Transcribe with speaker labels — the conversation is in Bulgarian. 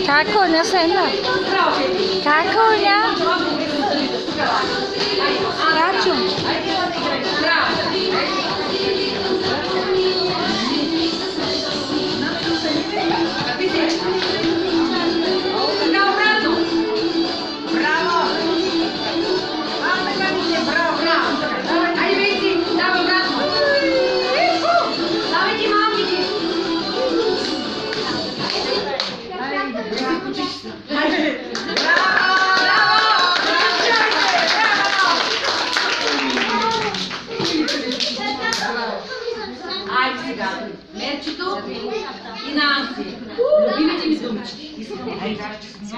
Speaker 1: Како, не се една? Како, не? Račun.
Speaker 2: Ајде сега, Мерчето и Нанси. Любимите ми думички.